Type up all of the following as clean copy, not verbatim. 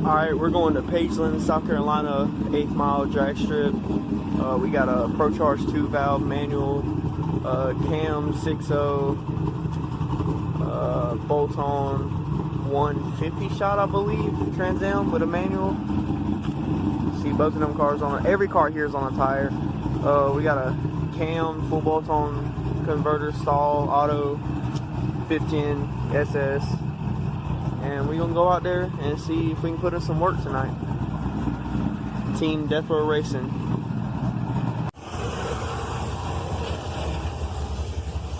Alright, we're going to Pageland, South Carolina, 8th mile drag strip. We got a Pro Charge 2 valve manual, cam 6.0, bolt on 150 shot, I believe, Trans Am with a manual. See both of them cars on it. Every car here is on a tire. We got a cam, full bolt on converter, stall, auto, 15 SS. And we're gonna go out there and see if we can put in some work tonight. Team Death Row Racing. Can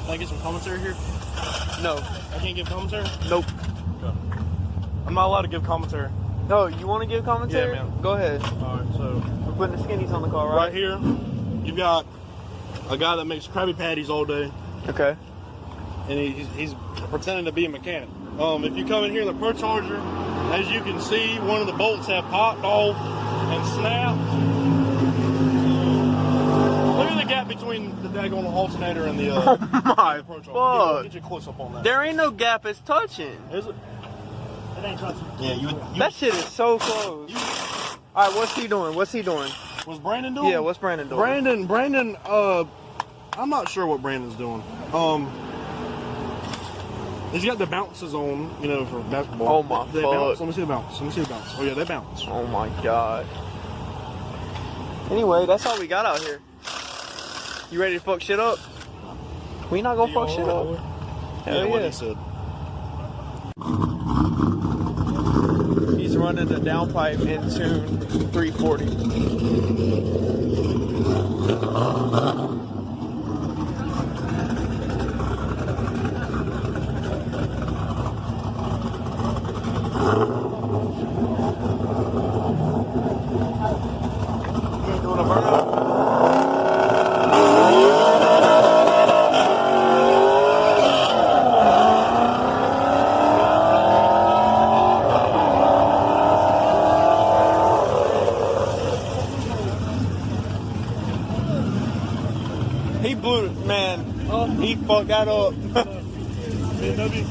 I get some commentary here? No. I can't give commentary? Nope. Okay. I'm not allowed to give commentary. No, you want to give commentary? Yeah, man. Go ahead. Alright, so We're putting the skinnies on the car, right? right here, you've got a guy that makes Krabby Patties all day, Okay. and he's pretending to be a mechanic. If you come in here in the Pro Charger, as you can see, one of the bolts have popped off and snapped. Look at the gap between the daggone alternator and the Oh my Pro Charger. Get your close up on that. There ain't no gap, it's touching. Is it? It ain't touching. Yeah, That shit is so close. Alright, what's he doing? What's he doing? What's Brandon doing? Yeah, what's Brandon doing? Brandon, I'm not sure what Brandon's doing. He's got the bounces on, you know, for basketball. Oh my they fuck. Bounce. Let me see the bounce. Let me see the bounce. Oh yeah, they bounce. Oh my god. Anyway, that's all we got out here. You ready to fuck shit up? We not gonna fuck shit up. Hell What yeah. he said. He's running the downpipe in tune 340. Doing a burnout? He blew it, man. He fucked that up. BMW?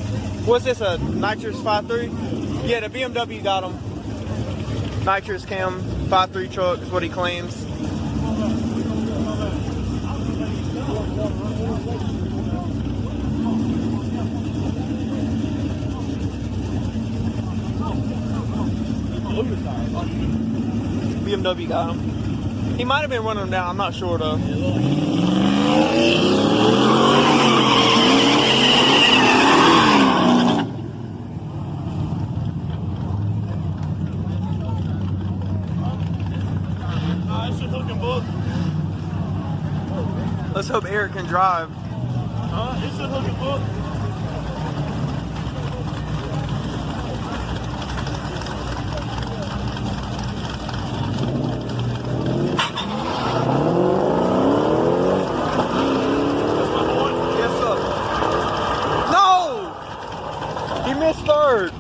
What's this, a nitrous 5.3? Yeah, the BMW got him. Nitrous cam 5.3 truck is what he claims. BMW got him. He might have been running them down, I'm not sure though. Let's hope Eric can drive. It's a hook and book. Yes, sir. No! He missed third.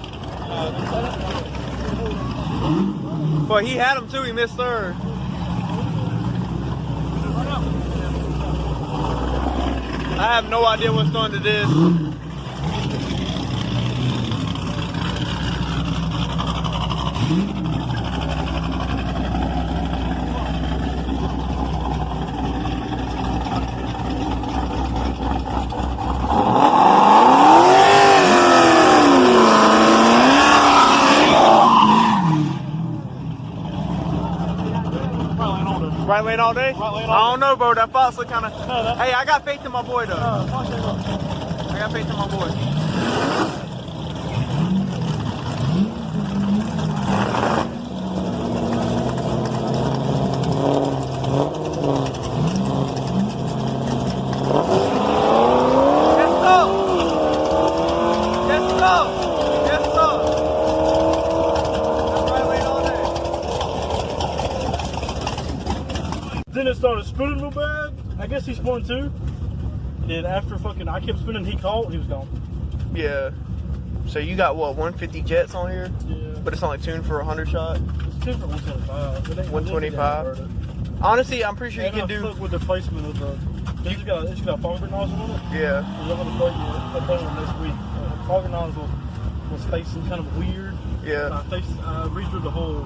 But he had him too, he missed third. I have no idea what's going to this. Right lane all day? I don't know, bro. That fox look kind of. Hey, I got faith in my boy, though. I got faith in my boy. Yes, sir. Yes, sir. Yes, sir. That's right lane all day. Then it started spinning real bad. I guess he spun too. And then after I kept spinning, he caught, he was gone. Yeah. So you got what, 150 jets on here? Yeah. But it's only tuned for 100 shot? It's tuned for 125. 125? Honestly, I'm pretty sure you can do. Fuck with the placement of the. It's got a fogger nozzle on it. Yeah. I'm going to play it next week. The fogger nozzle was facing kind of weird. Yeah. I redrew the hole.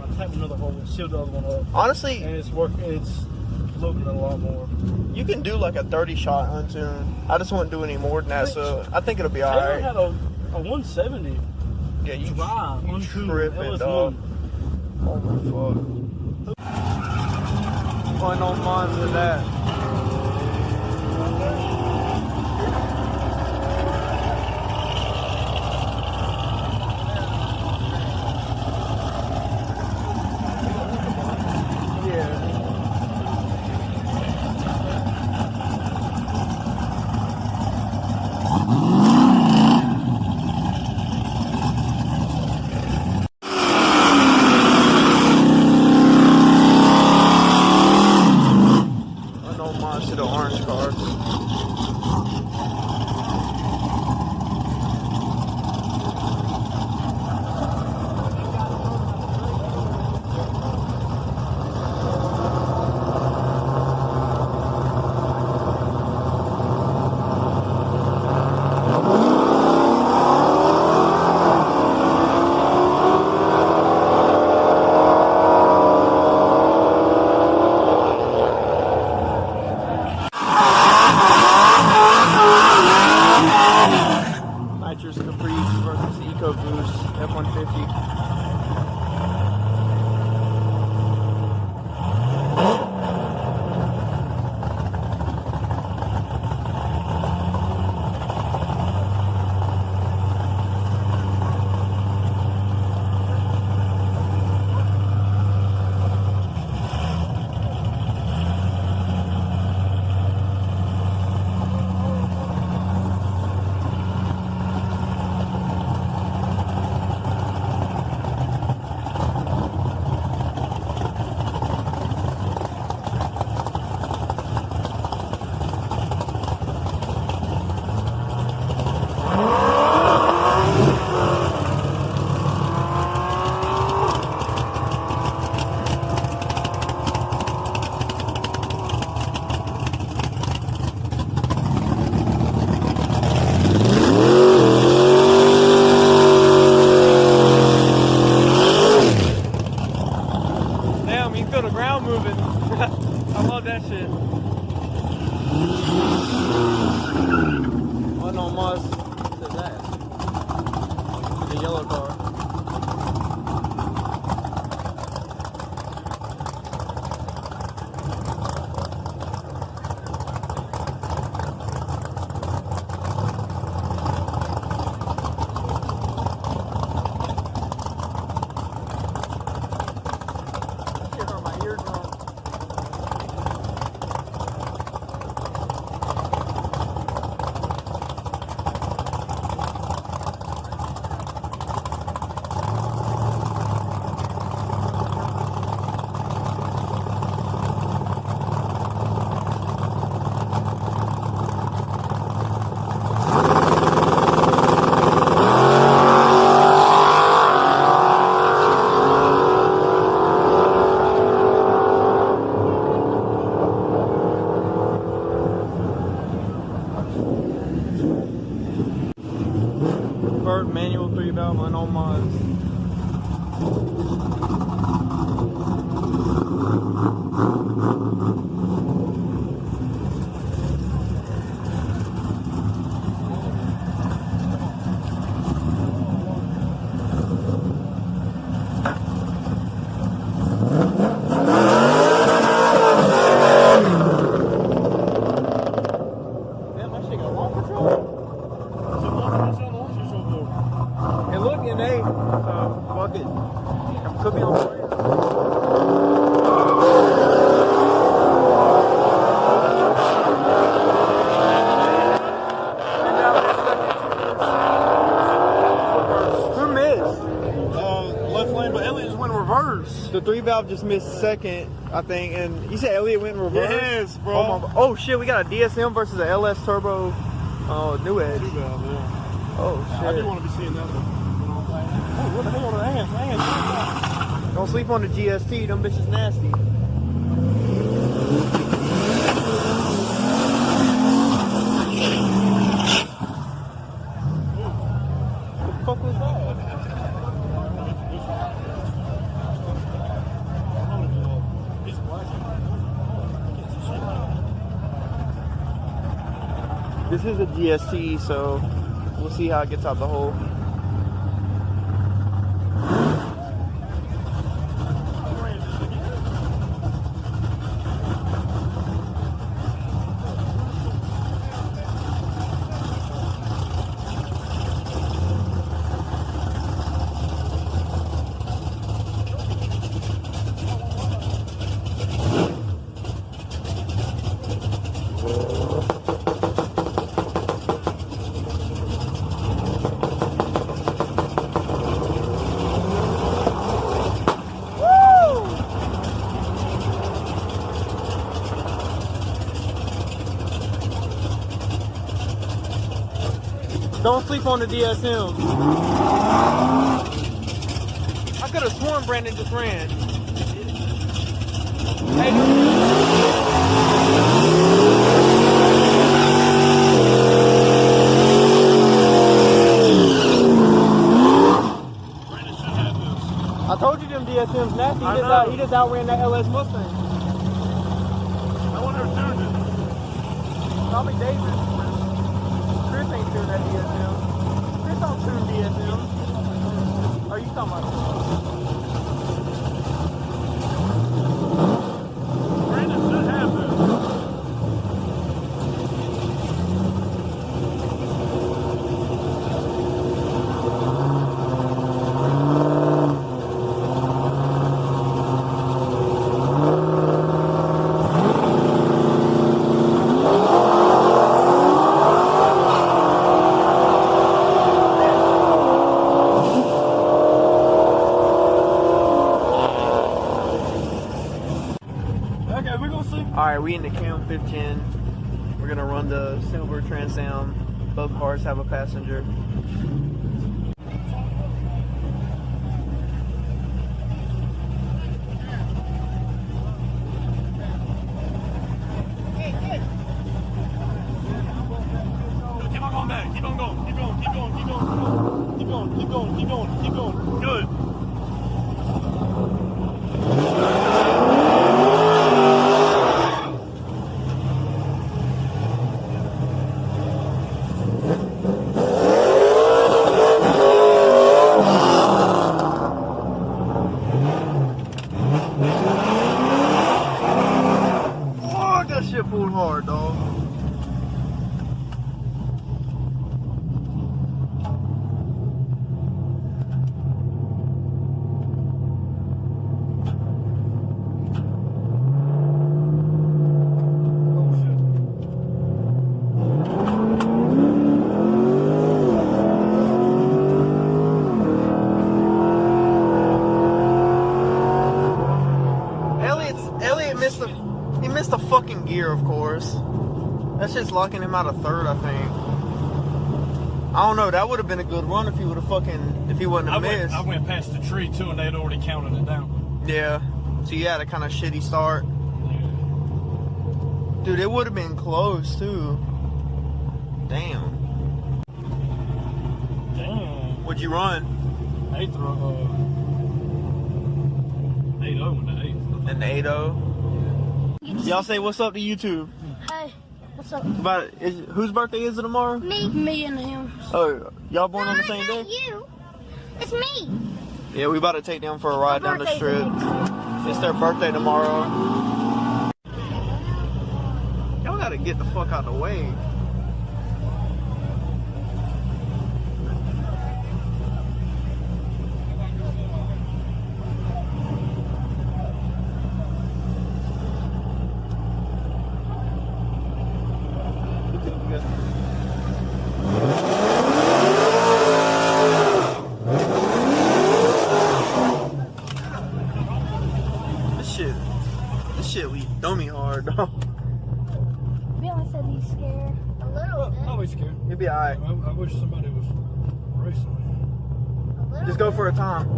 I tapped another hole and sealed the other one up. Honestly, And it's working. It's loading a lot more. you can do like a 30 shot untune. I just won't do any more than that, so I think it'll be Taylor alright. had a 170 Yeah, you dry untuned tripping, LS1. dog. Oh my fuck. Putting on mine with that. To the orange car. F-150. Yellow car. Shit hurt my eardrum. Manual 3-valve on mods. Damn, my shit got long control. And they, fuck it. Could be on fire. Who missed? Left lane, but Elliot just went in reverse. The 3-valve just missed second, I think, and you said Elliot went in reverse? Yes, bro. Oh shit, we got a DSM versus a LS Turbo New Edge. 2-valve, yeah. Oh shit. I do want to be seeing that one. Oh, what the hell are the hands? Don't sleep on the GST, them bitches nasty. What the fuck was that? This is a GST, so we'll see how it gets out the hole. Don't sleep on the DSM. I could have sworn Brandon just ran. Hey, I told you them DSM's nasty. He just outran that LS Mustang. I wonder who tuned it. Probably David. Chris ain't tuned that DSM. Chris don't tune DSM. Are you talking about? Brandon should have this. Alright, we in the Cam 15. We're gonna run the silver Trans Am. Both cars have a passenger. Keep on going back. Keep on going. Keep going. Keep going. Keep going. Keep going. Keep going. Keep going. Keep going. Good. Shit pulled hard, dog. Elliot missed a fucking gear, of course. That shit's locking him out of third, I think. I don't know. That would have been a good run if he would have if he wouldn't have missed. I went past the tree too, and they'd already counted it down. Yeah. So you had a kind of shitty start. Yeah. Dude, it would have been close too. Damn. Damn. What'd you run? 8th row. 8-0 in the 8th. In the 8-0. Y'all say what's up to YouTube. Hey, what's up? Whose birthday is it tomorrow? Me and him. Oh, y'all born on the same day? You. It's me. Yeah, we about to take them for a ride down the birthday's strip. next week. It's their birthday tomorrow. Y'all gotta get the fuck out of the way. This shit we dummy hard, dog. Billy said he's scared. A little bit. Always scared. You'll be alright. I wish somebody was racing me. A little Just go bit. for a time.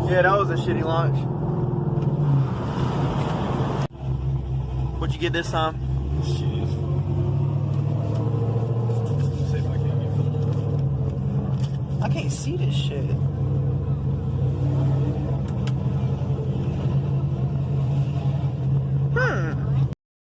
Yeah, that was a shitty launch. What'd you get this time? Shit is fun. See if I can get I can't see this shit.